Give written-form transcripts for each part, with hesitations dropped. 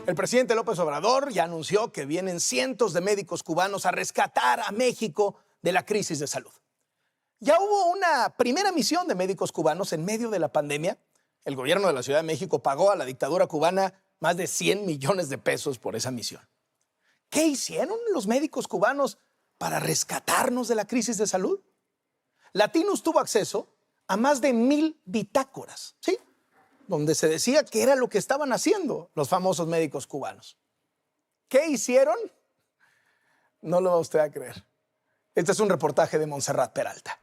El presidente López Obrador ya anunció que vienen cientos de médicos cubanos a rescatar a México de la crisis de salud. Ya hubo una primera misión de médicos cubanos en medio de la pandemia. El gobierno de la Ciudad de México pagó a la dictadura cubana más de 100 millones de pesos por esa misión. ¿Qué hicieron los médicos cubanos para rescatarnos de la crisis de salud? Latinus tuvo acceso a más de 1000 bitácoras, ¿sí?, donde se decía qué era lo que estaban haciendo los famosos médicos cubanos. ¿Qué hicieron? No lo va usted a creer. Este es un reportaje de Montserrat Peralta.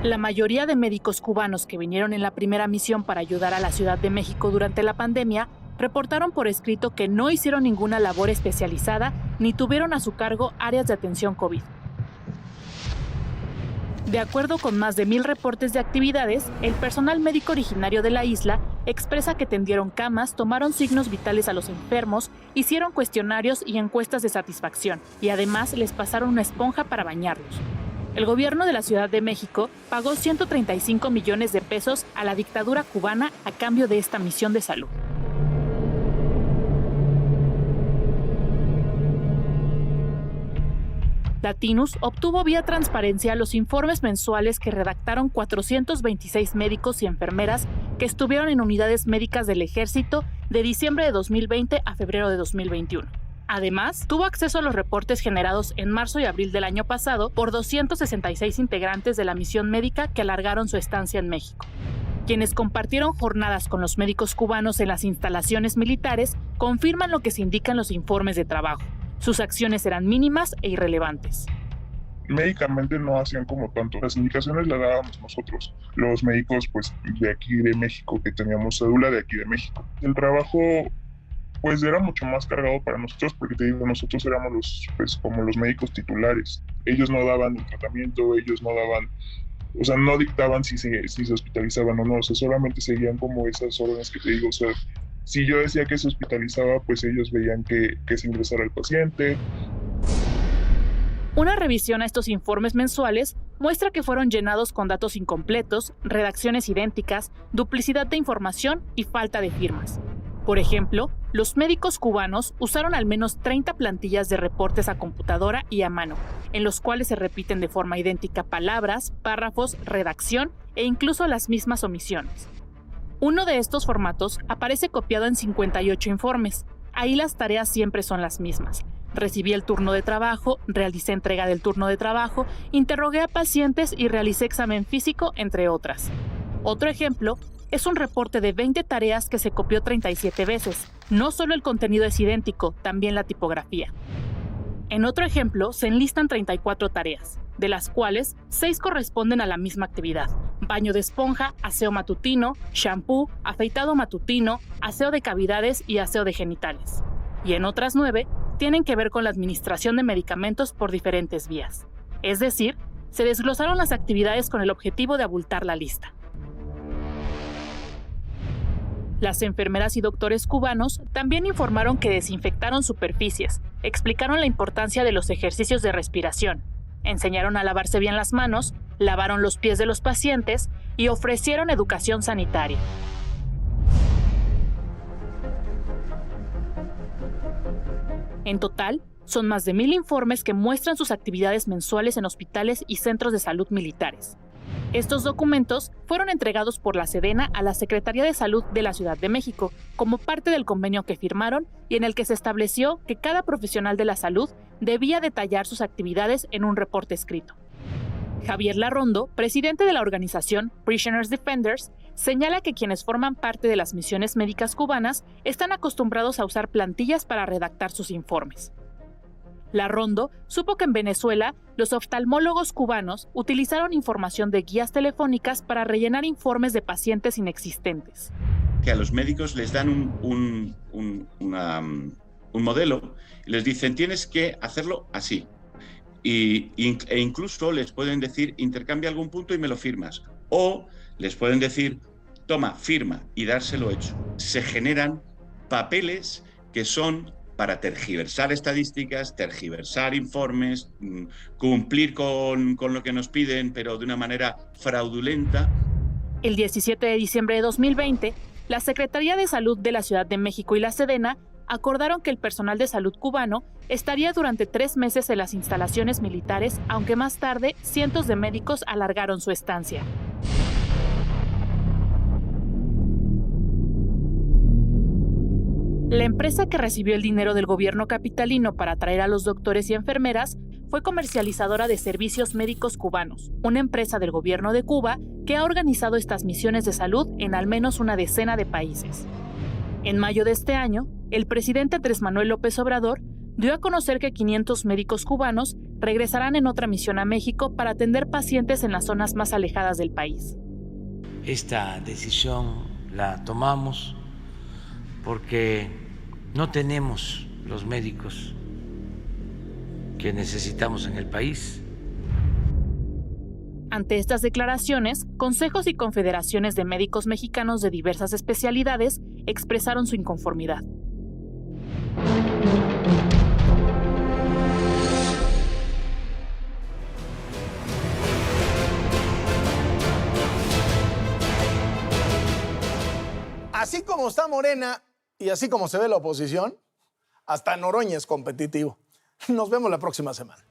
La mayoría de médicos cubanos que vinieron en la primera misión para ayudar a la Ciudad de México durante la pandemia reportaron por escrito que no hicieron ninguna labor especializada ni tuvieron a su cargo áreas de atención COVID. De acuerdo con más de 1000 reportes de actividades, el personal médico originario de la isla expresa que tendieron camas, tomaron signos vitales a los enfermos, hicieron cuestionarios y encuestas de satisfacción, y además les pasaron una esponja para bañarlos. El gobierno de la Ciudad de México pagó 135 millones de pesos a la dictadura cubana a cambio de esta misión de salud. Latinus obtuvo vía transparencia los informes mensuales que redactaron 426 médicos y enfermeras que estuvieron en unidades médicas del Ejército de diciembre de 2020 a febrero de 2021. Además, tuvo acceso a los reportes generados en marzo y abril del año pasado por 266 integrantes de la misión médica que alargaron su estancia en México. Quienes compartieron jornadas con los médicos cubanos en las instalaciones militares confirman lo que se indica en los informes de trabajo. Sus acciones eran mínimas e irrelevantes. Médicamente no hacían como tanto. Las indicaciones las dábamos nosotros, los médicos pues de aquí de México, que teníamos cédula de aquí de México. El trabajo pues era mucho más cargado para nosotros porque te digo, nosotros éramos como los médicos titulares. Ellos no daban el tratamiento, ellos no daban, o sea, no dictaban si se hospitalizaban o no, o sea, solamente seguían como esas órdenes que te digo, o sea, si yo decía que se hospitalizaba, pues ellos veían que se ingresara el paciente. Una revisión a estos informes mensuales muestra que fueron llenados con datos incompletos, redacciones idénticas, duplicidad de información y falta de firmas. Por ejemplo, los médicos cubanos usaron al menos 30 plantillas de reportes a computadora y a mano, en los cuales se repiten de forma idéntica palabras, párrafos, redacción e incluso las mismas omisiones. Uno de estos formatos aparece copiado en 58 informes. Ahí las tareas siempre son las mismas. Recibí el turno de trabajo, realicé entrega del turno de trabajo, interrogué a pacientes y realicé examen físico, entre otras. Otro ejemplo es un reporte de 20 tareas que se copió 37 veces. No solo el contenido es idéntico, también la tipografía. En otro ejemplo, se enlistan 34 tareas, de las cuales 6 corresponden a la misma actividad: baño de esponja, aseo matutino, shampoo, afeitado matutino, aseo de cavidades y aseo de genitales. Y en otras 9 tienen que ver con la administración de medicamentos por diferentes vías. Es decir, se desglosaron las actividades con el objetivo de abultar la lista. Las enfermeras y doctores cubanos también informaron que desinfectaron superficies, explicaron la importancia de los ejercicios de respiración, enseñaron a lavarse bien las manos, lavaron los pies de los pacientes y ofrecieron educación sanitaria. En total, son más de 1000 informes que muestran sus actividades mensuales en hospitales y centros de salud militares. Estos documentos fueron entregados por la Sedena a la Secretaría de Salud de la Ciudad de México como parte del convenio que firmaron y en el que se estableció que cada profesional de la salud debía detallar sus actividades en un reporte escrito. Javier Larrondo, presidente de la organización Prisoners Defenders, señala que quienes forman parte de las misiones médicas cubanas están acostumbrados a usar plantillas para redactar sus informes. Larrondo supo que en Venezuela los oftalmólogos cubanos utilizaron información de guías telefónicas para rellenar informes de pacientes inexistentes. Que a los médicos les dan un modelo y les dicen tienes que hacerlo así. E incluso les pueden decir intercambia algún punto y me lo firmas. O les pueden decir toma, firma y dárselo hecho. Se generan papeles que son para tergiversar estadísticas, tergiversar informes, cumplir con lo que nos piden, pero de una manera fraudulenta. El 17 de diciembre de 2020, la Secretaría de Salud de la Ciudad de México y la Sedena acordaron que el personal de salud cubano estaría durante 3 meses en las instalaciones militares, aunque más tarde cientos de médicos alargaron su estancia. La empresa que recibió el dinero del gobierno capitalino para traer a los doctores y enfermeras fue Comercializadora de Servicios Médicos Cubanos, una empresa del gobierno de Cuba que ha organizado estas misiones de salud en al menos una decena de países. En mayo de este año, el presidente Andrés Manuel López Obrador dio a conocer que 500 médicos cubanos regresarán en otra misión a México para atender pacientes en las zonas más alejadas del país. Esta decisión la tomamos porque no tenemos los médicos que necesitamos en el país. Ante estas declaraciones, consejos y confederaciones de médicos mexicanos de diversas especialidades expresaron su inconformidad. Así como está Morena y así como se ve la oposición, hasta Noroña es competitivo. Nos vemos la próxima semana.